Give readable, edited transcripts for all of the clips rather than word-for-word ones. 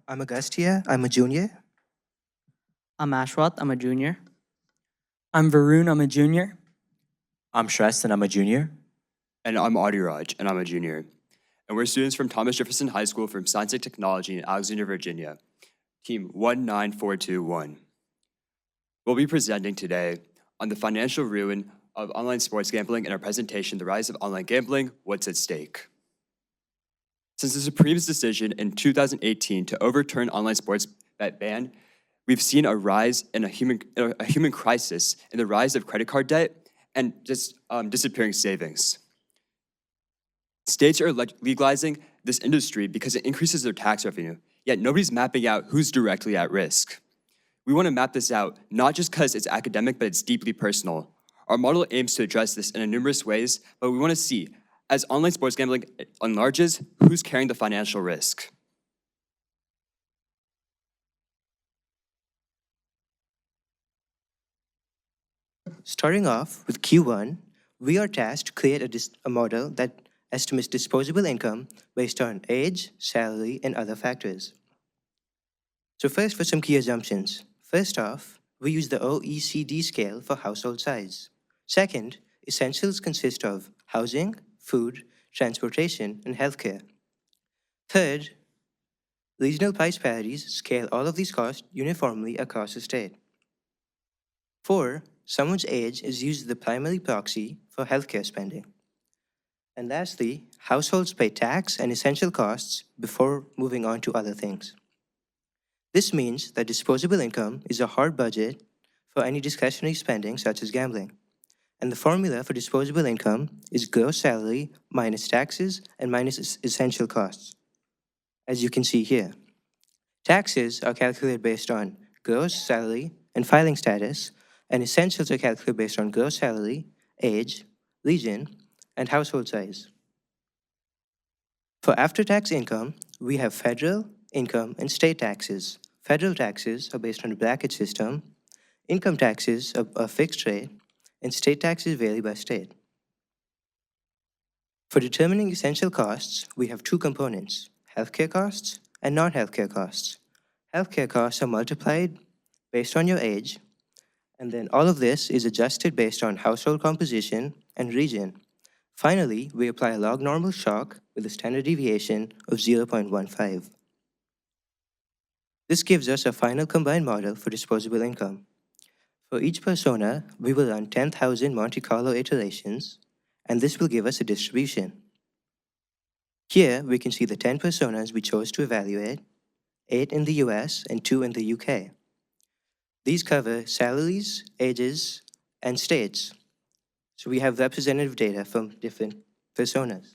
I'm Agustia. I'm a junior. I'm Ashwath. I'm a junior. I'm Varun, I'm a junior. I'm Shrest, and I'm a junior. And I'm Adiraj, and I'm a junior. And we're students from Thomas Jefferson High School from Science and Technology in Alexandria, Virginia, Team 19421. We'll be presenting today on the financial ruin of online sports gambling in our presentation, The Rise of Online Gambling, What's at Stake. Since the Supreme's decision in 2018 to overturn online sports bet ban, we've seen a rise in a human crisis in the rise of credit card debt and just disappearing savings. States are legalizing this industry because it increases their tax revenue, yet nobody's mapping out who's directly at risk. We want to map this out, not just because it's academic, but it's deeply personal. Our model aims to address this in numerous ways, but we want to see, as online sports gambling enlarges, who's carrying the financial risk. Starting off with Q1, we are tasked to create a model that estimates disposable income based on age, salary, and other factors. So first, for some key assumptions. First off, we use the OECD scale for household size. Second, essentials consist of housing, food, transportation, and healthcare. Third, regional price parities scale all of these costs uniformly across the state. 4, someone's age is used as the primary proxy for healthcare spending. And lastly, households pay tax and essential costs before moving on to other things. This means that disposable income is a hard budget for any discretionary spending such as gambling. And the formula for disposable income is gross salary minus taxes and minus essential costs, as you can see here. Taxes are calculated based on gross salary and filing status, and essentials are calculated based on gross salary, age, region, and household size. For after-tax income, we have federal, income, and state taxes. Federal taxes are based on a bracket system, income taxes are a fixed rate, and state taxes vary by state. For determining essential costs, we have two components, healthcare costs and non-healthcare costs. Healthcare costs are multiplied based on your age, and then all of this is adjusted based on household composition and region. Finally, we apply a log normal shock with a standard deviation of 0.15. This gives us a final combined model for disposable income. For each persona, we will run 10,000 Monte Carlo iterations, and this will give us a distribution. Here, we can see the 10 personas we chose to evaluate, 8 in the US and 2 in the UK. These cover salaries, ages, and states. So we have representative data from different personas.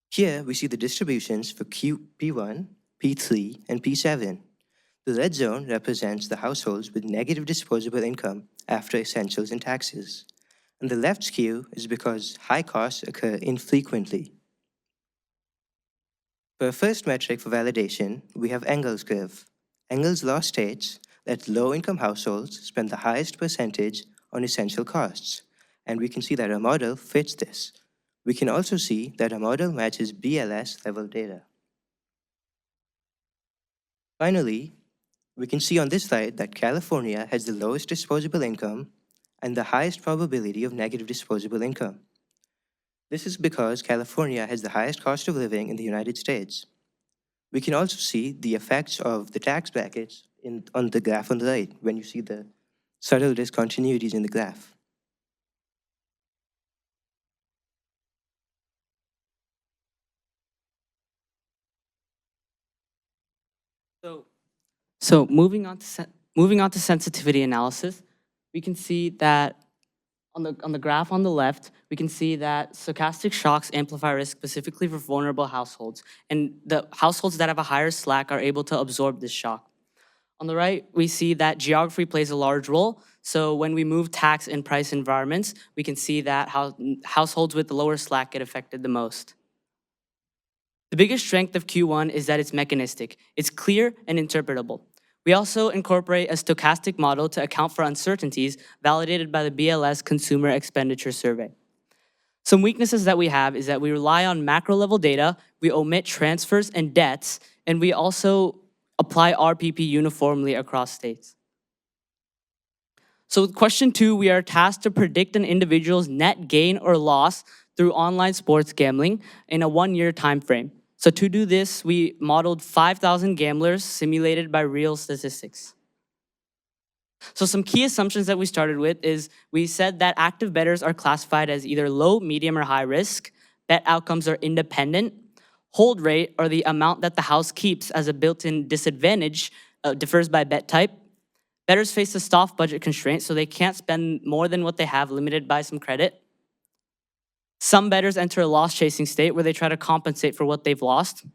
Here, we see the distributions for P1, P3, and P7. The red zone represents the households with negative disposable income after essentials and taxes. And the left skew is because high costs occur infrequently. For our first metric for validation, we have Engel's curve. Engel's law states that low-income households spend the highest percentage on essential costs, and we can see that our model fits this. We can also see that our model matches BLS level data. Finally, we can see on this slide that California has the lowest disposable income and the highest probability of negative disposable income. This is because California has the highest cost of living in the United States. We can also see the effects of the tax brackets on the graph on the right when you see the subtle discontinuities in the graph. So moving on to sensitivity analysis, we can see that on the graph on the left, we can see that stochastic shocks amplify risk specifically for vulnerable households, and the households that have a higher slack are able to absorb this shock. On the right, we see that geography plays a large role. So when we move tax and price environments, we can see that households with the lower slack get affected the most. The biggest strength of Q1 is that it's mechanistic. It's clear and interpretable. We also incorporate a stochastic model to account for uncertainties validated by the BLS Consumer Expenditure Survey. Some weaknesses that we have is that we rely on macro level data, we omit transfers and debts, and we also apply RPP uniformly across states. So with question 2, we are tasked to predict an individual's net gain or loss through online sports gambling in a 1-year time frame. So to do this, we modeled 5,000 gamblers simulated by real statistics. So some key assumptions that we started with is we said that active bettors are classified as either low, medium, or high risk. Bet outcomes are independent. Hold rate, or the amount that the house keeps as a built-in disadvantage, differs by bet type. Bettors face a soft budget constraint, so they can't spend more than what they have, limited by some credit. Some bettors enter a loss-chasing state where they try to compensate for what they've lost.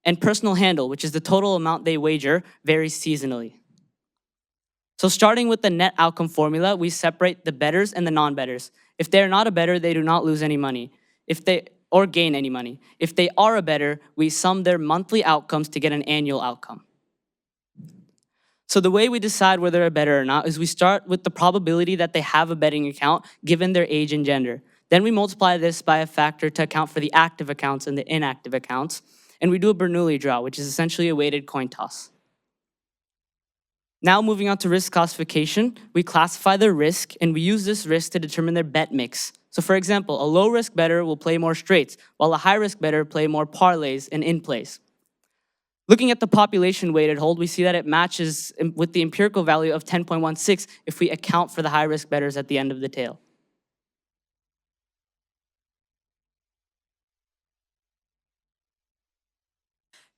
And personal handle, which is the total amount they wager, varies seasonally. So starting with the net outcome formula, we separate the bettors and the non-bettors. If they're not a bettor, they do not lose any money or gain any money. If they are a bettor, we sum their monthly outcomes to get an annual outcome. So the way we decide whether they're a bettor or not is we start with the probability that they have a betting account given their age and gender. Then we multiply this by a factor to account for the active accounts and the inactive accounts. And we do a Bernoulli draw, which is essentially a weighted coin toss. Now moving on to risk classification, we classify their risk and we use this risk to determine their bet mix. So for example, a low risk bettor will play more straights, while a high risk bettor play more parlays and in-plays. Looking at the population weighted hold, we see that it matches with the empirical value of 10.16 if we account for the high risk bettors at the end of the tail.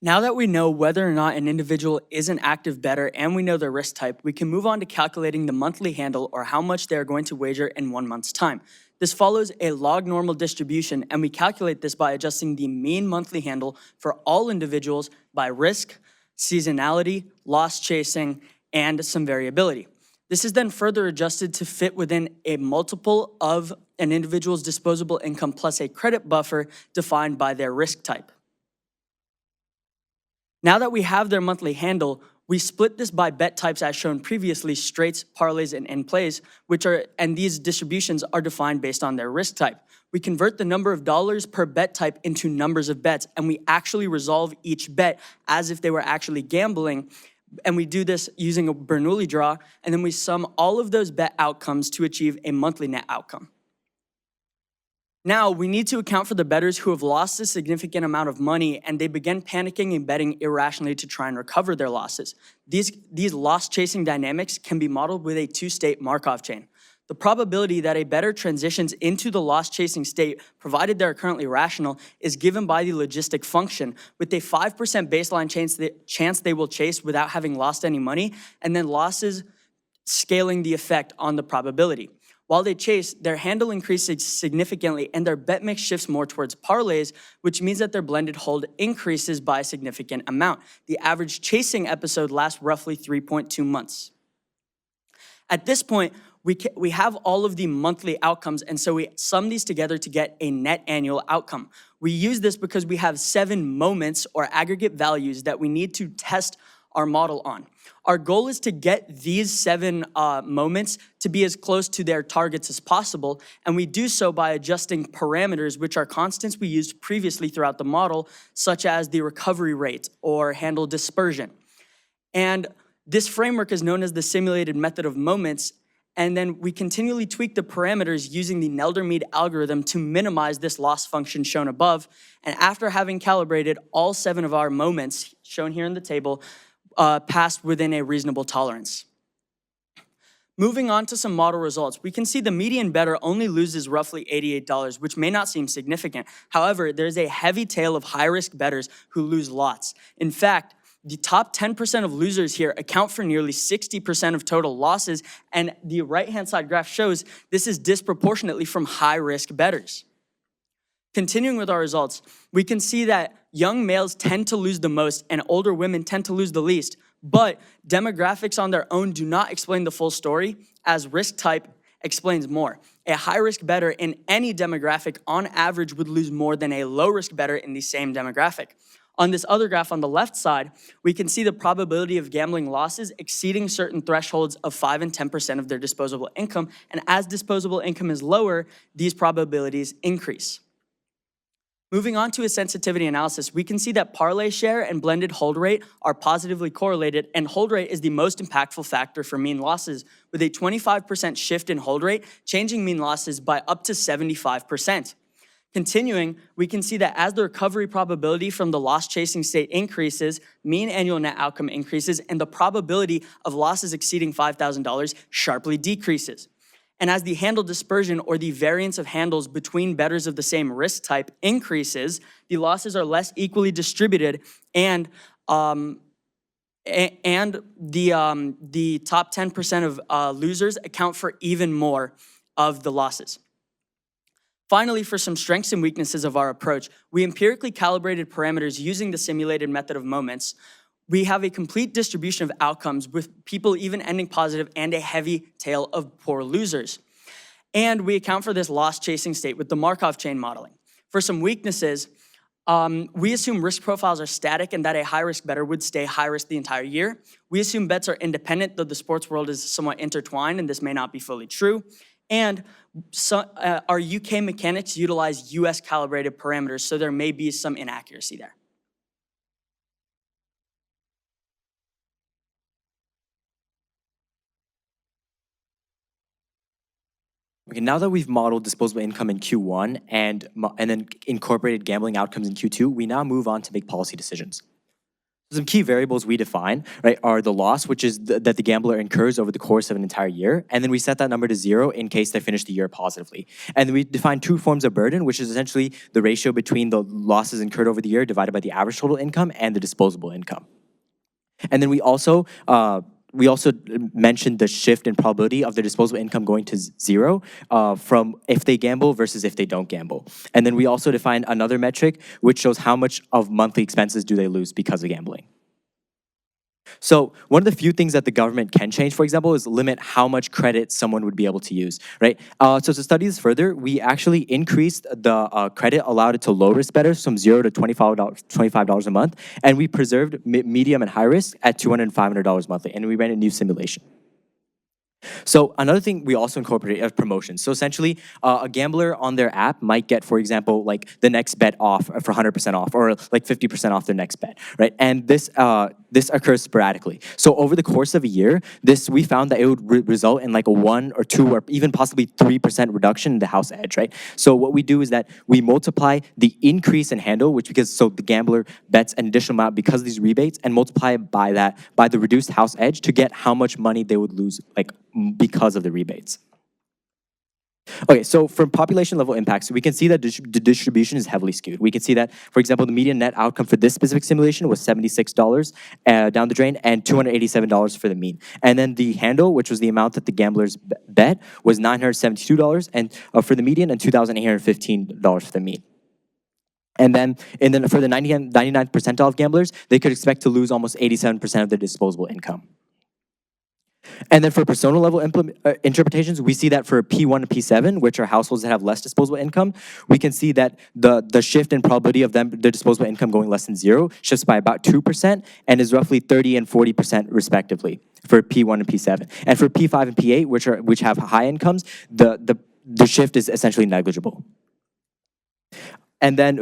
Now that we know whether or not an individual is an active bettor and we know their risk type, we can move on to calculating the monthly handle, or how much they are going to wager in 1 month's time. This follows a log normal distribution, and we calculate this by adjusting the mean monthly handle for all individuals by risk, seasonality, loss chasing, and some variability. This is then further adjusted to fit within a multiple of an individual's disposable income plus a credit buffer defined by their risk type. Now that we have their monthly handle, we split this by bet types as shown previously: straights, parlays, and in-plays, and these distributions are defined based on their risk type. We convert the number of dollars per bet type into numbers of bets, and we actually resolve each bet as if they were actually gambling. And we do this using a Bernoulli draw, and then we sum all of those bet outcomes to achieve a monthly net outcome. Now, we need to account for the bettors who have lost a significant amount of money and they begin panicking and betting irrationally to try and recover their losses. These loss-chasing dynamics can be modeled with a two-state Markov chain. The probability that a bettor transitions into the loss-chasing state, provided they're currently rational, is given by the logistic function, with a 5% baseline chance they will chase without having lost any money, and then losses scaling the effect on the probability. While they chase, their handle increases significantly and their bet mix shifts more towards parlays, which means that their blended hold increases by a significant amount. The average chasing episode lasts roughly 3.2 months. At this point, we have all of the monthly outcomes, and so we sum these together to get a net annual outcome. We use this because we have 7 moments or aggregate values that we need to test our model on. Our goal is to get these 7 moments to be as close to their targets as possible, and we do so by adjusting parameters, which are constants we used previously throughout the model, such as the recovery rate or handle dispersion. And this framework is known as the simulated method of moments, and then we continually tweak the parameters using the Nelder-Mead algorithm to minimize this loss function shown above. And after having calibrated all 7 of our moments, shown here in the table, passed within a reasonable tolerance. Moving on to some model results, we can see the median bettor only loses roughly $88, which may not seem significant. However, there's a heavy tail of high-risk bettors who lose lots. In fact, the top 10% of losers here account for nearly 60% of total losses, and the right-hand side graph shows this is disproportionately from high-risk bettors. Continuing with our results, we can see that young males tend to lose the most and older women tend to lose the least, but demographics on their own do not explain the full story, as risk type explains more. A high-risk bettor in any demographic on average would lose more than a low-risk bettor in the same demographic. On this other graph on the left side, we can see the probability of gambling losses exceeding certain thresholds of 5 and 10% of their disposable income, and as disposable income is lower, these probabilities increase. Moving on to a sensitivity analysis, we can see that parlay share and blended hold rate are positively correlated, and hold rate is the most impactful factor for mean losses, with a 25% shift in hold rate changing mean losses by up to 75%. Continuing, we can see that as the recovery probability from the loss-chasing state increases, mean annual net outcome increases, and the probability of losses exceeding $5,000 sharply decreases. And as the handle dispersion, or the variance of handles between bettors of the same risk type, increases, the losses are less equally distributed, and the top 10% of losers account for even more of the losses. Finally, for some strengths and weaknesses of our approach, we empirically calibrated parameters using the simulated method of moments. We have a complete distribution of outcomes, with people even ending positive and a heavy tail of poor losers. And we account for this loss-chasing state with the Markov chain modeling. For some weaknesses, we assume risk profiles are static and that a high-risk bettor would stay high-risk the entire year. We assume bets are independent, though the sports world is somewhat intertwined, and this may not be fully true. And our UK mechanics utilize US calibrated parameters, so there may be some inaccuracy there. Okay, now that we've modeled disposable income in Q1 and then incorporated gambling outcomes in Q2, we now move on to make policy decisions. Some key variables we define, right, are the loss, which is that the gambler incurs over the course of an entire year, and then we set that number to 0 in case they finish the year positively. And we define 2 forms of burden, which is essentially the ratio between the losses incurred over the year divided by the average total income and the disposable income. And then we also mentioned the shift in probability of their disposable income going to 0 from if they gamble versus if they don't gamble. And then we also defined another metric which shows how much of monthly expenses do they lose because of gambling. So one of the few things that the government can change, for example, is limit how much credit someone would be able to use, right? So to study this further, we actually increased the credit allowed to low-risk bettors from $0 to $25 a month, and we preserved medium and high risk at $200 and $500 monthly, and we ran a new simulation. So another thing we also incorporated is promotions. So essentially, a gambler on their app might get, for example, like the next bet off for 100% off, or like 50% off their next bet, right? And this occurs sporadically. So over the course of a year, we found that it would result in like a 1 or 2 or even possibly 3% reduction in the house edge, right? So what we do is that we multiply the increase in handle, so the gambler bets an additional amount because of these rebates, and multiply it by the reduced house edge to get how much money they would lose, like, because of the rebates. Okay, so from population level impacts, we can see that the distribution is heavily skewed. We can see that, for example, the median net outcome for this specific simulation was $76 down the drain and $287 for the mean. And then the handle, which was the amount that the gamblers bet, was $972 and for the median and $2,815 for the mean. And then for the 99th percentile of gamblers, they could expect to lose almost 87% of their disposable income. And then for persona level interpretations, we see that for P1 and P7, which are households that have less disposable income, we can see that the shift in probability of their disposable income going less than 0 shifts by about 2% and is roughly 30 and 40% respectively for P1 and P7. And for P5 and P8, which have high incomes, the shift is essentially negligible. And then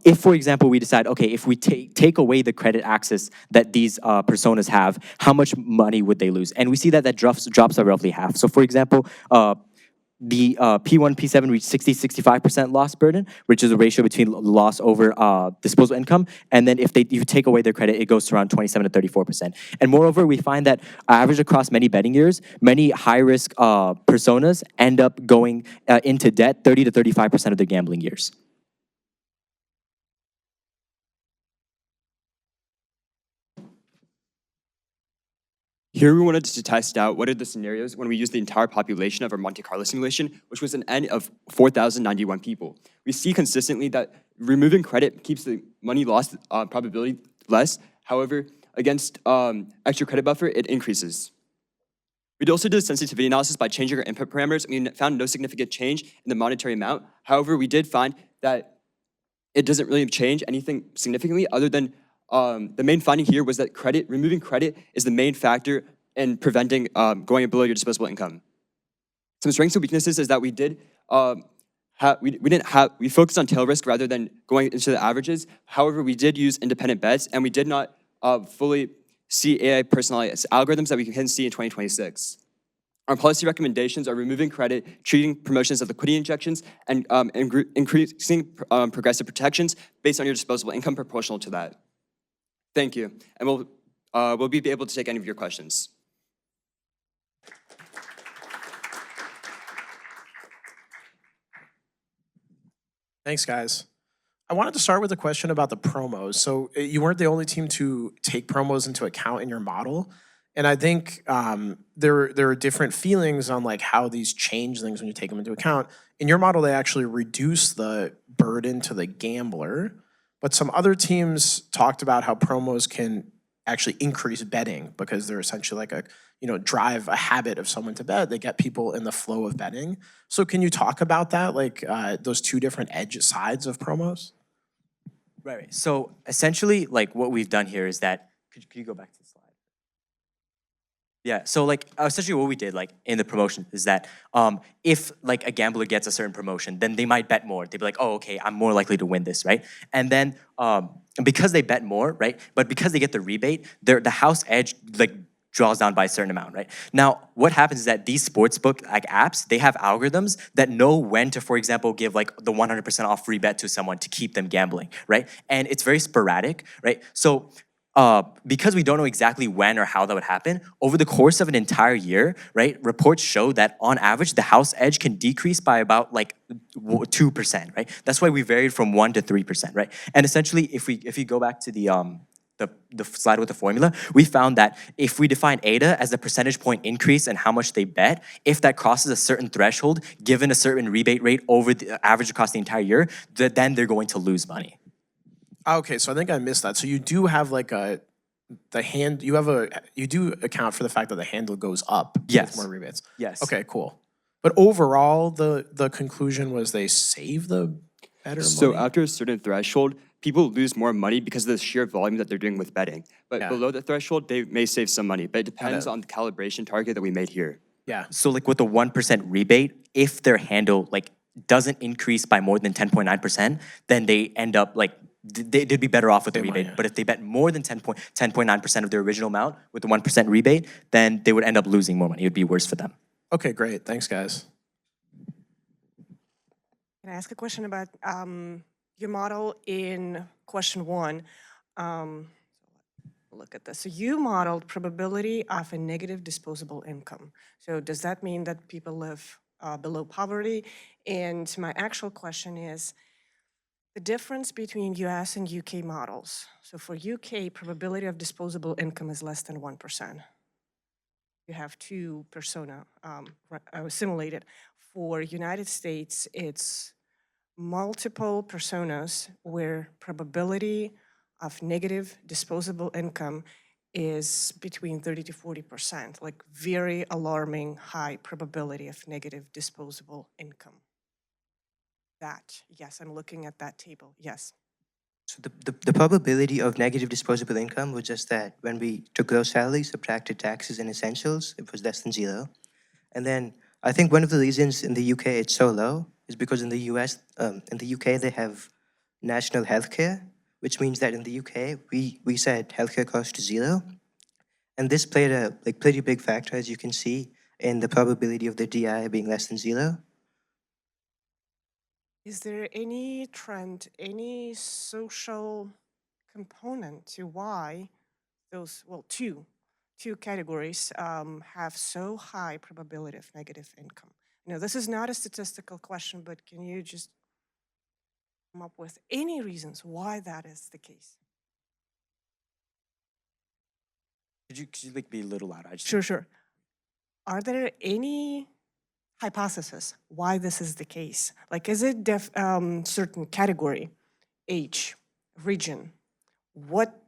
if, for example, we decide, okay, if we take away the credit access that these personas have, how much money would they lose? And we see that drops by roughly half. So for example, the P1, P7 reach 60-65% loss burden, which is a ratio between loss over disposable income. And then if you take away their credit, it goes to around 27-34%. And moreover, we find that average across many betting years, many high-risk personas end up going into debt 30-35% of their gambling years. Here we wanted to test out what are the scenarios when we use the entire population of our Monte Carlo simulation, which was an N of 4,091 people. We see consistently that removing credit keeps the money loss probability less. However, against extra credit buffer, it increases. We also did a sensitivity analysis by changing our input parameters. We found no significant change in the monetary amount. However, we did find that it doesn't really change anything significantly other than the main finding here was that removing credit is the main factor in preventing going below your disposable income. Some strengths and weaknesses is that we did we focused on tail risk rather than going into the averages. However, we did use independent bets, and we did not fully see AI personalized algorithms that we can see in 2026. Our policy recommendations are removing credit, treating promotions as liquidity injections, and increasing progressive protections based on your disposable income proportional to that. Thank you, and we'll be able to take any of your questions. Thanks, guys. I wanted to start with a question about the promos. So you weren't the only team to take promos into account in your model. And I think there are different feelings on like how these change things when you take them into account. In your model, they actually reduce the burden to the gambler. But some other teams talked about how promos can actually increase betting because they're essentially like a, drive a habit of someone to bet. They get people in the flow of betting. So can you talk about that, like those two different edge sides of promos? Right. So essentially, like what we've done here is that, could you go back to the slide? Yeah, so like essentially what we did like in the promotion is that if like a gambler gets a certain promotion, then they might bet more. They'd be like, oh, okay, I'm more likely to win this, right? And then because they bet more, right? But because they get the rebate, the house edge like draws down by a certain amount, right? Now, what happens is that these sportsbook like apps, they have algorithms that know when to, for example, give like the 100% off free bet to someone to keep them gambling, right? And it's very sporadic, right? So because we don't know exactly when or how that would happen, over the course of an entire year, right, reports show that on average, the house edge can decrease by about like 2%, right? That's why we varied from 1 to 3%, right? And essentially, if you go back to the slide with the formula, we found that if we define ADA as the percentage point increase in how much they bet, if that crosses a certain threshold, given a certain rebate rate over the average across the entire year, then they're going to lose money. Okay, so I think I missed that. So you do have like you do account for the fact that the handle goes up Yes. with more rebates. Yes. Okay, cool. But overall, the conclusion was they save the better So money? after a certain threshold, people lose more money because of the sheer volume that they're doing with betting. But Yeah. below the threshold, they may save some money. But it depends it. on the calibration target that we made here. Yeah. So like with the 1% rebate, if their handle like doesn't increase by more than 10.9%, then they end up like they'd be better off with the They might, rebate. yeah. But if they bet more than 10.9% of their original amount with the 1% rebate, then they would end up losing more money. It would be worse for them. Okay, great. Thanks, guys. Can I ask a question about your model in question 1? Look at this. So you modeled probability of a negative disposable income. So does that mean that people live below poverty? And my actual question is the difference between US and UK models. So for UK, probability of disposable income is less than 1%. You have two persona simulated. For United States, it's multiple personas where probability of negative disposable income is between 30 to 40%, like very alarming high probability of negative disposable income. That, yes, I'm looking at that table, yes. So the probability of negative disposable income was just that when we took gross salary, subtracted taxes and essentials, it was less than 0. And then I think one of the reasons in the UK it's so low is because in the UK they have national healthcare, which means that in the UK we set healthcare cost to 0. And this played a pretty big factor, as you can see, in the probability of the DI being less than 0. Is there any trend, any social component to why those, well, two categories have so high probability of negative income? Now, this is not a statistical question, but can you just come up with any reasons why that is the case? Could you like be a little louder? Sure. Are there any hypothesis why this is the case? Like, is it certain category, age, region? What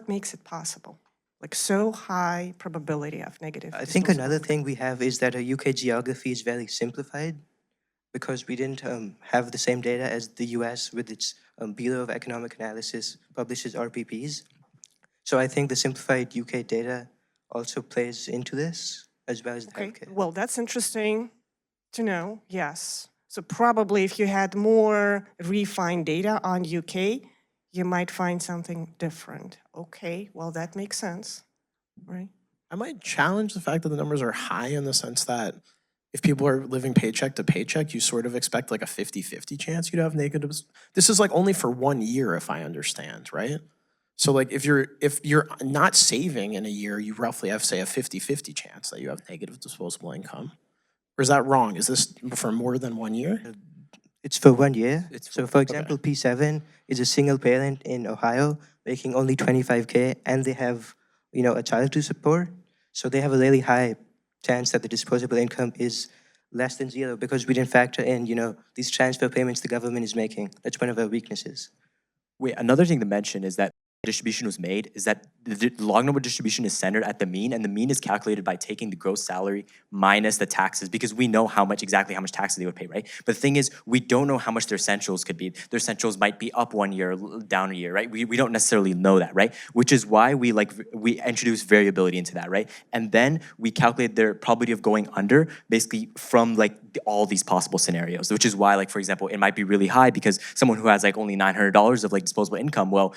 makes it possible? Like so high probability of negative. I think disposable another income? thing we have is that our UK geography is very simplified because we didn't have the same data as the US with its Bureau of Economic Analysis publishes RPPs. So I think the simplified UK data also plays into this as well as the Okay, healthcare. well, that's interesting to know, yes. So probably if you had more refined data on UK, you might find something different. Okay, well, that makes sense, right? I might challenge the fact that the numbers are high in the sense that if people are living paycheck to paycheck, you sort of expect like a 50-50 chance you'd have negatives. This is like only for 1 year, if I understand, right? So like if you're not saving in a year, you roughly have, say, a 50-50 chance that you have negative disposable income. Or is that wrong? Is this for more than 1 year? It's for 1 year. It's So, for- for example, P7 is a single parent in Ohio making only 25K, and they have, a child to support. So they have a really high chance that the disposable income is less than zero because we didn't factor in, these transfer payments the government is making. That's one of our weaknesses. Wait, another thing to mention is that distribution was made is that the log number distribution is centered at the mean, and the mean is calculated by taking the gross salary minus the taxes, because we know exactly how much taxes they would pay, right? But the thing is, we don't know how much their essentials could be. Their essentials might be up 1 year, down a year, right? We don't necessarily know that, right? Which is why we introduce variability into that, right? And then we calculate their probability of going under basically from all these possible scenarios, which is why, for example, it might be really high because someone who has only $900 of disposable income, well,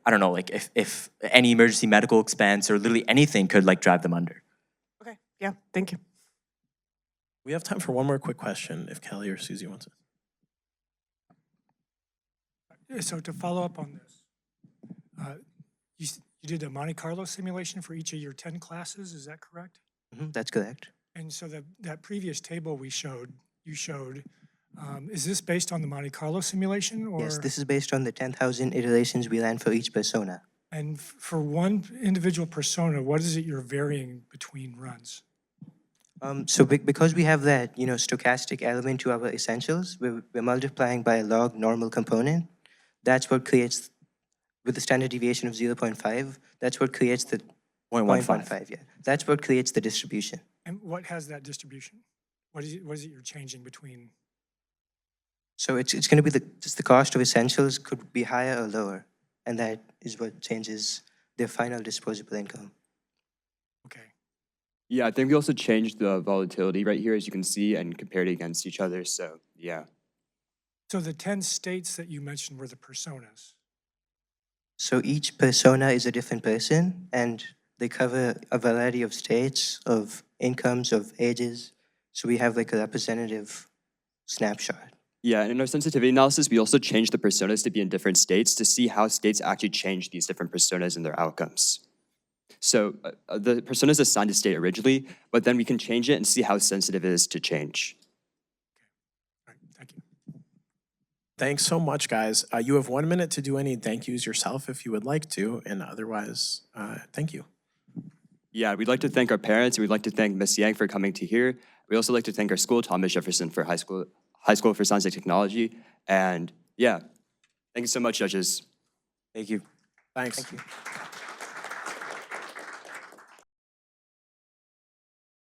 I don't know, if any emergency medical expense or literally anything could drive them under. Okay, yeah, thank you. We have time for one more quick question if Kelly or Susie wants it. So to follow up on this, you did a Monte Carlo simulation for each of your 10 classes, is that correct? That's correct. And so that previous table you showed, is this based on the Monte Carlo simulation or? Yes, this is based on the 10,000 iterations we ran for each persona. And for one individual persona, what is it you're varying between runs? So because we have that, stochastic element to our essentials, we're multiplying by a log normal component. That's what creates, with the standard deviation of 0.5, that's what creates the 0.15, yeah. That's what creates the distribution. And what has that distribution? What is it you're changing between? So it's going to be just the cost of essentials could be higher or lower, and that is what changes their final disposable income. Okay. Yeah, I think we also changed the volatility right here, as you can see, and compared it against each other. So, yeah. So the 10 states that you mentioned were the personas. So each persona is a different person, and they cover a variety of states, of incomes, of ages. So we have a representative snapshot. Yeah, and in our sensitivity analysis, we also changed the personas to be in different states to see how states actually change these different personas and their outcomes. So the persona is assigned a state originally, but then we can change it and see how sensitive it is to change. All right, thank you. Thanks so much, guys. You have 1 minute to do any thank yous yourself if you would like to, and otherwise, thank you. Yeah, we'd like to thank our parents, and we'd like to thank Ms. Yang for coming to here. We'd also like to thank our school, Thomas Jefferson, for High School for Science and Technology. And yeah, thank you so much, judges. Thank you. Thanks. Thank you.